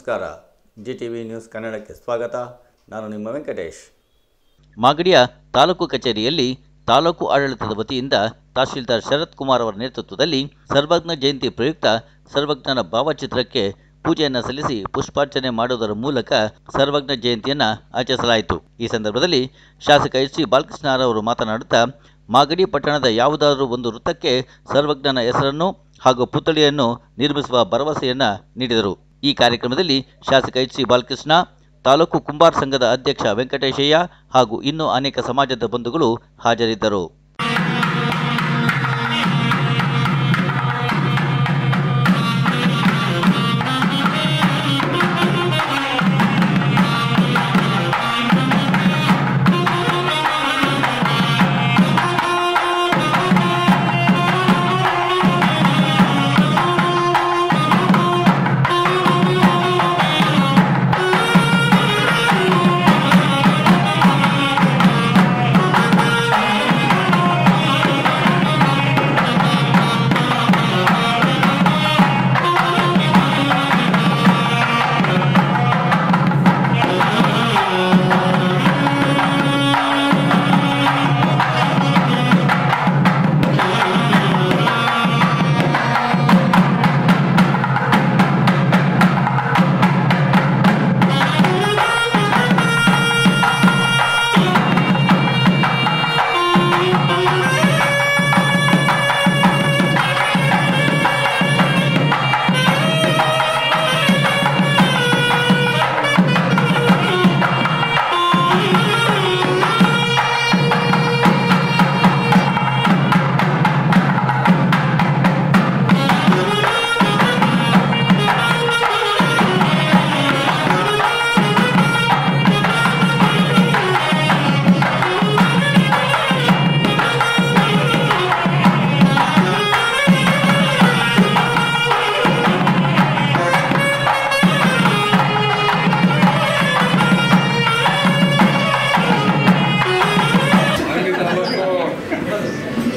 ನಮಸ್ಕಾರ. GTV news ಕನ್ನಡಕ್ಕೆ ಸ್ವಾಗತ. ನಾನು ನಿಮ್ಮ ವೆಂಕಟೇಶ್. ಮಾಗಡಿಯ ತಾಲೂಕು ಕಚೇರಿಯಲ್ಲಿ ತಾಲೂಕು ಆಡಳಿತದ ವತಿಯಿಂದ ತಹಶೀಲ್ದಾರ್ ಶರತ್ ಕುಮಾರ್ ಅವರ ನೇತೃತ್ವದಲ್ಲಿ ಸರ್ವಜ್ಞ ಜಯಂತಿ ಪ್ರಯುಕ್ತ ಸರ್ವಜ್ಞನ ಭಾವಚಿತ್ರಕ್ಕೆ ಪೂಜೆಯನ್ನು ಸಲ್ಲಿಸಿ ಪುಷ್ಪಾರ್ಚನೆ ಮಾಡುವುದರ ಮೂಲಕ ಸರ್ವಜ್ಞ ಜಯಂತಿಯನ್ನು ಆಚರಿಸಲಾಯಿತು. ಈ ಸಂದರ್ಭದಲ್ಲಿ ಶಾಸಕ ಎಚ್ ಸಿ ಬಾಲಕೃಷ್ಣ ಅವರು ಮಾತನಾಡುತ್ತಾ, ಮಾಗಡಿ ಪಟ್ಟಣದ ಯಾವುದಾದರೂ ಒಂದು ವೃತ್ತಕ್ಕೆ ಸರ್ವಜ್ಞನ ಹೆಸರನ್ನು ಹಾಗೂ ಪುತ್ಥಳಿಯನ್ನು ನಿರ್ಮಿಸುವ ಭರವಸೆಯನ್ನು ನೀಡಿದರು. ಈ ಕಾರ್ಯಕ್ರಮದಲ್ಲಿ ಶಾಸಕ ಎಚ್ ಸಿ ಬಾಲಕೃಷ್ಣ, ತಾಲೂಕು ಕುಂಬಾರ ಸಂಘದ ಅಧ್ಯಕ್ಷ ವೆಂಕಟೇಶಯ್ಯ ಹಾಗೂ ಇನ್ನೂ ಅನೇಕ ಸಮಾಜದ ಬಂಧುಗಳು ಹಾಜರಿದ್ದರು.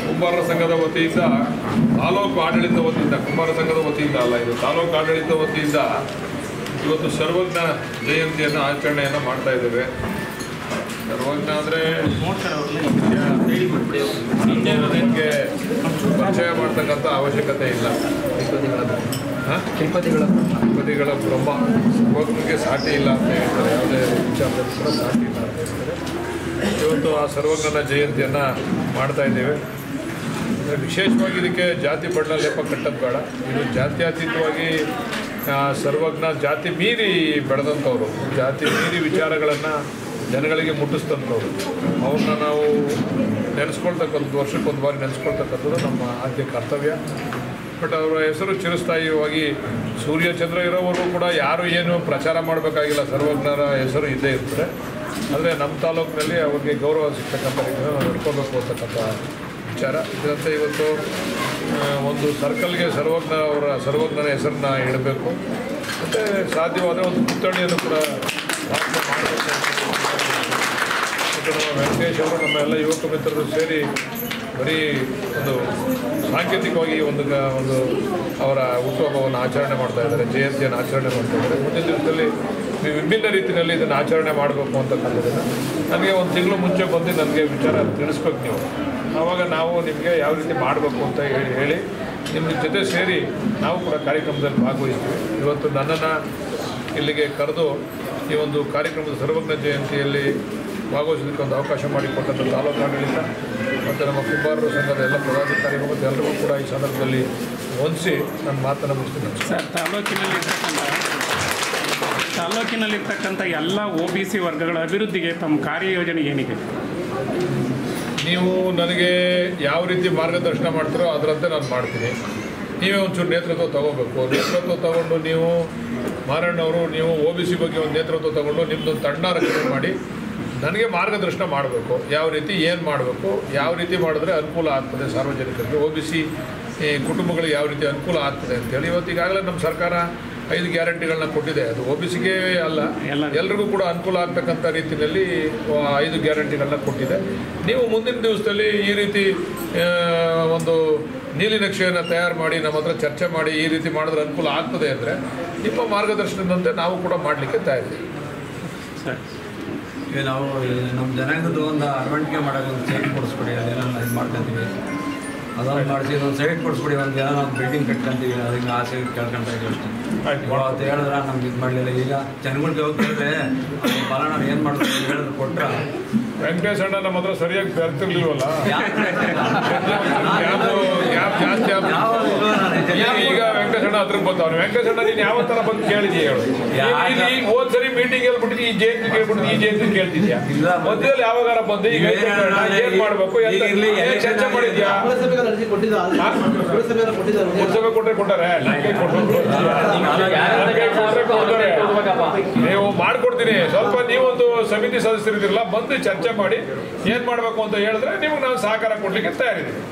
ಕುಂಬಾರ ಸಂಘದ ವತಿಯಿಂದ ತಾಲೂಕು ಆಡಳಿತ ವತಿಯಿಂದ, ಕುಂಬಾರ ಸಂಘದ ವತಿಯಿಂದ ಅಲ್ಲ, ಇದು ತಾಲೂಕು ಆಡಳಿತ ವತಿಯಿಂದ ಇವತ್ತು ಸರ್ವಜ್ಞ ಜಯಂತಿಯನ್ನು ಆಚರಣೆಯನ್ನು ಮಾಡ್ತಾ ಇದ್ದೇವೆ. ಸರ್ವಜ್ಞ ಅಂದರೆ ನಿಮಗೆ ಪರಿಚಯ ಮಾಡ್ತಕ್ಕಂಥ ಅವಶ್ಯಕತೆ ಇಲ್ಲ. ತ್ರಿಪದಿಗಳ ಬ್ರಹ್ಮ, ಸರ್ವಜ್ಞಗೆ ಸಾಟಿ ಇಲ್ಲ ಅಂತ ಹೇಳ್ತಾರೆ. ಯಾವುದೇ ವಿಚಾರದಲ್ಲಿ ಕೂಡ ಸಾಟಿ ಇಲ್ಲ ಅಂತ ಹೇಳ್ತಾರೆ. ಇವತ್ತು ಆ ಸರ್ವಜ್ಞನ ಜಯಂತಿಯನ್ನು ಮಾಡ್ತಾ ಇದ್ದೇವೆ. ವಿಶೇಷವಾಗಿ ಇದಕ್ಕೆ ಜಾತಿ ಬಣ್ಣ ಲೇಪ ಕಟ್ಟೋದು ಬೇಡ. ಇದು ಜಾತ್ಯತೀತವಾಗಿ ಸರ್ವಜ್ಞ ಜಾತಿ ಮೀರಿ ಬೆಳೆದಂಥವ್ರು, ಜಾತಿ ಮೀರಿ ವಿಚಾರಗಳನ್ನು ಜನಗಳಿಗೆ ಮುಟ್ಟಿಸ್ತಂಥವ್ರು. ಅವ್ರನ್ನ ನಾವು ನೆನೆಸ್ಕೊಳ್ತಕ್ಕಂಥದ್ದು, ವರ್ಷಕ್ಕೊಂದು ಬಾರಿ ನೆನೆಸ್ಕೊಳ್ತಕ್ಕಂಥದ್ದು ನಮ್ಮ ಆದ್ಯ ಕರ್ತವ್ಯ. ಬಟ್ ಅವರ ಹೆಸರು ಚಿರಸ್ಥಾಯಿಯಾಗಿ ಸೂರ್ಯ ಚಂದ್ರ ಇರೋವರೆಗೂ ಕೂಡ ಯಾರು ಏನು ಪ್ರಚಾರ ಮಾಡಬೇಕಾಗಿಲ್ಲ, ಸರ್ವಜ್ಞರ ಹೆಸರು ಇದ್ದೇ ಇರ್ತದೆ. ಆದರೆ ನಮ್ಮ ತಾಲೂಕಿನಲ್ಲಿ ಅವ್ರಿಗೆ ಗೌರವ ಸಿಗ್ತಕ್ಕಂಥ ರೀತಿಯಲ್ಲಿ ನಾವು ನಡ್ಕೋಬೇಕು ಅಂತಕ್ಕಂಥ ವಿಚಾರ. ಇದರಂತೆ ಇವತ್ತು ಒಂದು ಸರ್ಕಲ್ಗೆ ಸರ್ವಜ್ಞನ ಹೆಸರನ್ನ ಇಡಬೇಕು, ಮತ್ತು ಸಾಧ್ಯವಾದರೆ ಒಂದು ಪುತ್ಥಳಿಯನ್ನು ಕೂಡ ಸ್ಥಾಪನೆ ಮಾಡಬೇಕು. ಮತ್ತು ನಮ್ಮ ವೆಂಕಟೇಶ್ ಅವರು, ನಮ್ಮ ಎಲ್ಲ ಯುವಕ ಮಿತ್ರರು ಸೇರಿ ಬರೀ ಒಂದು ಸಾಂಕೇತಿಕವಾಗಿ ಒಂದು ಅವರ ಹುಟ್ಟುಹಬ್ಬವನ್ನು ಆಚರಣೆ ಮಾಡ್ತಾ ಇದ್ದಾರೆ, ಜಯಂತಿಯನ್ನು ಆಚರಣೆ ಮಾಡ್ತಾ ಇದ್ದಾರೆ. ಮುಂದಿನ ದಿವಸದಲ್ಲಿ ವಿಭಿನ್ನ ರೀತಿಯಲ್ಲಿ ಇದನ್ನು ಆಚರಣೆ ಮಾಡಬೇಕು ಅಂತಕ್ಕಂಥದ್ದನ್ನು ನನಗೆ ಒಂದು ತಿಂಗಳು ಮುಂಚೆ ಬಂದು ನನಗೆ ವಿಚಾರ ತಿಳಿಸ್ಬೇಕು ನೀವು. ಆವಾಗ ನಾವು ನಿಮಗೆ ಯಾವ ರೀತಿ ಮಾಡಬೇಕು ಅಂತ ಹೇಳಿ ನಿಮ್ಮ ಜೊತೆ ಸೇರಿ ನಾವು ಕೂಡ ಕಾರ್ಯಕ್ರಮದಲ್ಲಿ ಭಾಗವಹಿಸ್ತೀವಿ. ಇವತ್ತು ನನ್ನನ್ನು ಇಲ್ಲಿಗೆ ಕರೆದು ಈ ಒಂದು ಕಾರ್ಯಕ್ರಮದ ಸರ್ವಜ್ಞ ಜಯಂತಿಯಲ್ಲಿ ಭಾಗವಹಿಸೋದಕ್ಕೆ ಒಂದು ಅವಕಾಶ ಮಾಡಿಕೊಟ್ಟಂಥ ತಾಲೂಕು ಆಡಳಿತ ಮತ್ತು ನಮ್ಮ ಕುಂಬಾರರ ಸಂಘದ ಎಲ್ಲ ಪದಾಧಿಕಾರಿಗಳು ಮತ್ತು ಎಲ್ಲರಿಗೂ ಕೂಡ ಈ ಸಂದರ್ಭದಲ್ಲಿ ವಂದಿಸಿ ನನ್ನ ಮಾತನ್ನು ಮುಗಿಸ್ತೀನಿ. ಸರ್, ತಾಲೂಕಿನಲ್ಲಿರ್ತಕ್ಕಂಥ ಎಲ್ಲ OBC ವರ್ಗಗಳ ಅಭಿವೃದ್ಧಿಗೆ ತಮ್ಮ ಕಾರ್ಯಯೋಜನೆ ಏನಿದೆ? ನೀವು ನನಗೆ ಯಾವ ರೀತಿ ಮಾರ್ಗದರ್ಶನ ಮಾಡ್ತೀರೋ ಅದರಂತೆ ನಾನು ಮಾಡ್ತೀನಿ. ನೀವೇ ಒಂಚೂರು ನೇತೃತ್ವ ತೊಗೋಬೇಕು. ನೇತೃತ್ವ ತೊಗೊಂಡು ನೀವು ಮಾರಣ್ಣವರು, ನೀವು OBC ಬಗ್ಗೆ ಒಂದು ನೇತೃತ್ವ ತೊಗೊಂಡು ನಿಮ್ಮದೊಂದು ತಂಡ ರಚನೆ ಮಾಡಿ ನನಗೆ ಮಾರ್ಗದರ್ಶನ ಮಾಡಬೇಕು. ಯಾವ ರೀತಿ ಏನು ಮಾಡಬೇಕು, ಯಾವ ರೀತಿ ಮಾಡಿದ್ರೆ ಅನುಕೂಲ ಆಗ್ತದೆ ಸಾರ್ವಜನಿಕರಿಗೆ, OBC ಕುಟುಂಬಗಳಿಗೆ ಯಾವ ರೀತಿ ಅನುಕೂಲ ಆಗ್ತದೆ ಅಂತೇಳಿ. ಇವತ್ತು ಈಗಾಗಲೇ ನಮ್ಮ ಸರ್ಕಾರ 5 ಗ್ಯಾರಂಟಿಗಳನ್ನ ಕೊಟ್ಟಿದೆ. ಅದು OBCಗೆ ಅಲ್ಲ, ಎಲ್ಲರಿಗೂ ಕೂಡ ಅನುಕೂಲ ಆಗ್ತಕ್ಕಂಥ ರೀತಿಯಲ್ಲಿ 5 ಗ್ಯಾರಂಟಿಗಳನ್ನ ಕೊಟ್ಟಿದೆ. ನೀವು ಮುಂದಿನ ದಿವಸದಲ್ಲಿ ಈ ರೀತಿ ಒಂದು ನೀಲಿನಕ್ಷೆಯನ್ನು ತಯಾರು ಮಾಡಿ ನಮ್ಮ ಹತ್ರ ಚರ್ಚೆ ಮಾಡಿ ಈ ರೀತಿ ಮಾಡಿದ್ರೆ ಅನುಕೂಲ ಆಗ್ತದೆ ಅಂದರೆ ನಿಮ್ಮ ಮಾರ್ಗದರ್ಶನದಂತೆ ನಾವು ಕೂಡ ಮಾಡಲಿಕ್ಕೆ ತಯಾರಿದ್ದೀವಿ. ಈಗ ನಾವು ನಮ್ಮ ಜನಾಂಗದ ಒಂದು ಅರವಣಿಕೆ ಮಾಡೋಕೆ ಒಂದು ಸೈಟ್ ಕೊಡಿಸ್ಬಿಡಿ, ಅದೇನೋ ಇದು ಮಾಡ್ಕೊಂತೀವಿ, ಅದೊಂದು ಮಾಡಿಸಿ ಒಂದು ಸೈಟ್ ಕೊಡಿಸ್ಬಿಡಿ, ಒಂದು ಏನೋ ಒಂದು ಬಿಲ್ಡಿಂಗ್ ಕಟ್ಕೊಂತೀವಿ, ಅದಕ್ಕೆ ಆ ಸೈಟ್ ಕೇಳ್ಕೊಂತ ಇದ್ದೀವಿ ಅಷ್ಟೇ. ಅವತ್ತು ಹೇಳಿದ್ರೆ ನಮ್ಗೆ ಇದು ಮಾಡಲಿಲ್ಲ. ಈಗ ಜನಗಳಿಗೆ ಹೋಗಿ ಕೇಳಿದ್ರೆ ಫಲಾನ ಏನು ಮಾಡ್ತೀವಿ ಹೇಳಿದ್ರು ಕೊಟ್ಟರೆ ವೆಂಕಟೇಶ್ ಅಣ್ಣ ನಮ್ಮ ಹತ್ರ ಸರಿಯಾಗಿ ಬರ್ತಿರ್ಲಿಲ್ವಲ್ಲ, ಈಗ ವೆಂಕಟೇಶ್ ಅಣ್ಣ ಹತ್ರಕ್ಕೆ ಬಂದವ್ರು. ವೆಂಕಟೇಶ್ ಅಣ್ಣ ನೀನು ಯಾವ ಥರ ಬಂದು ಕೇಳಿದೀಯ ಹೇಳು? ಈಗ ಹೋದ್ ಸರಿ ಮೀಟಿಂಗ್ ಹೇಳ್ಬಿಟ್ಟು ಈ ಜಯಂತಿ ಕೇಳ್ಬಿಟ್ಟು ಈ ಜಯಂತಿ ಕೇಳ್ತಿದ್ಯಾ? ಮಧ್ಯದಲ್ಲಿ ಯಾವಾಗಾರ ಬಂದು ಈಗ ಏನ್ ಮಾಡ್ಬೇಕು ಚರ್ಚೆ ಮಾಡಿದ್ಯಾ? ಪುಸ್ತಕ ಕೊಟ್ಟರೆ ಕೊಟ್ಟಾರೆ, ನೀವು ಮಾಡ್ಕೊಡ್ತೀನಿ. ಸ್ವಲ್ಪ ನೀವೊಂದು ಸಮಿತಿ ಸದಸ್ಯರಿದಿರಲ್ಲ, ಬಂದು ಚರ್ಚೆ ಮಾಡಿ ಏನ್ ಮಾಡ್ಬೇಕು ಅಂತ ಹೇಳಿದ್ರೆ ನಿಮ್ಗೆ ನಾವು ಸಹಕಾರ ಕೊಡ್ಲಿಕ್ಕೆ ತಯಾರಿದ್ದೀವಿ.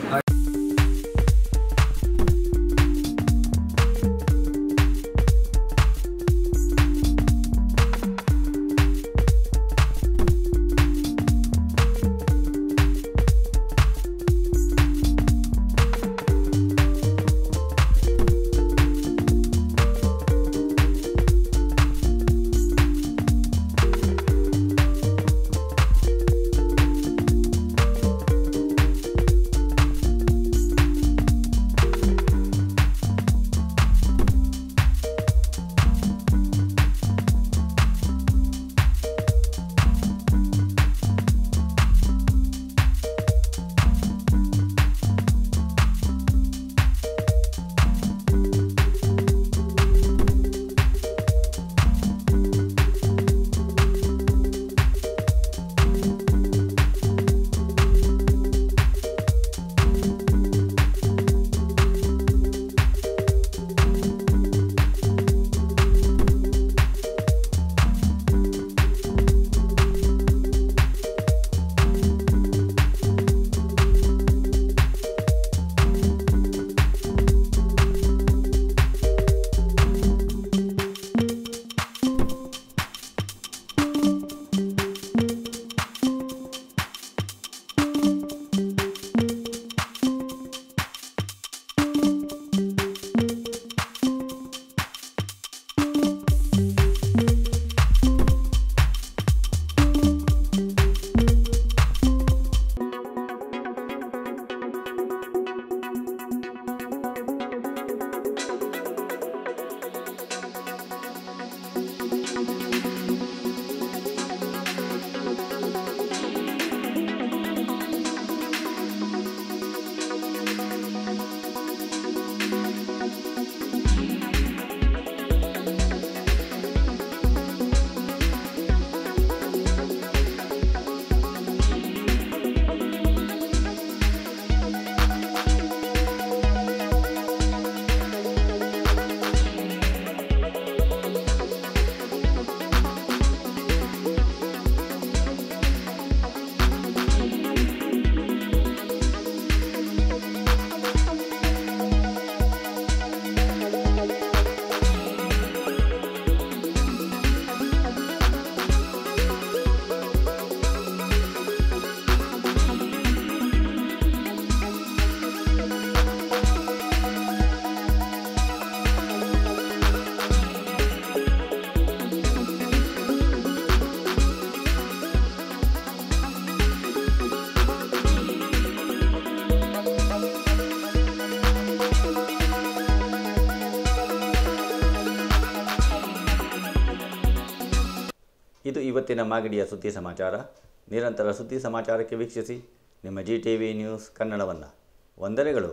ಇದು ಇವತ್ತಿನ ಮಾಗಡಿಯ ಸುದ್ದಿ ಸಮಾಚಾರ. ನಿರಂತರ ಸುದ್ದಿ ಸಮಾಚಾರಕ್ಕೆ ವೀಕ್ಷಿಸಿ ನಿಮ್ಮ GTV ನ್ಯೂಸ್ ಕನ್ನಡವನ್ನು. ವಂದನೆಗಳು.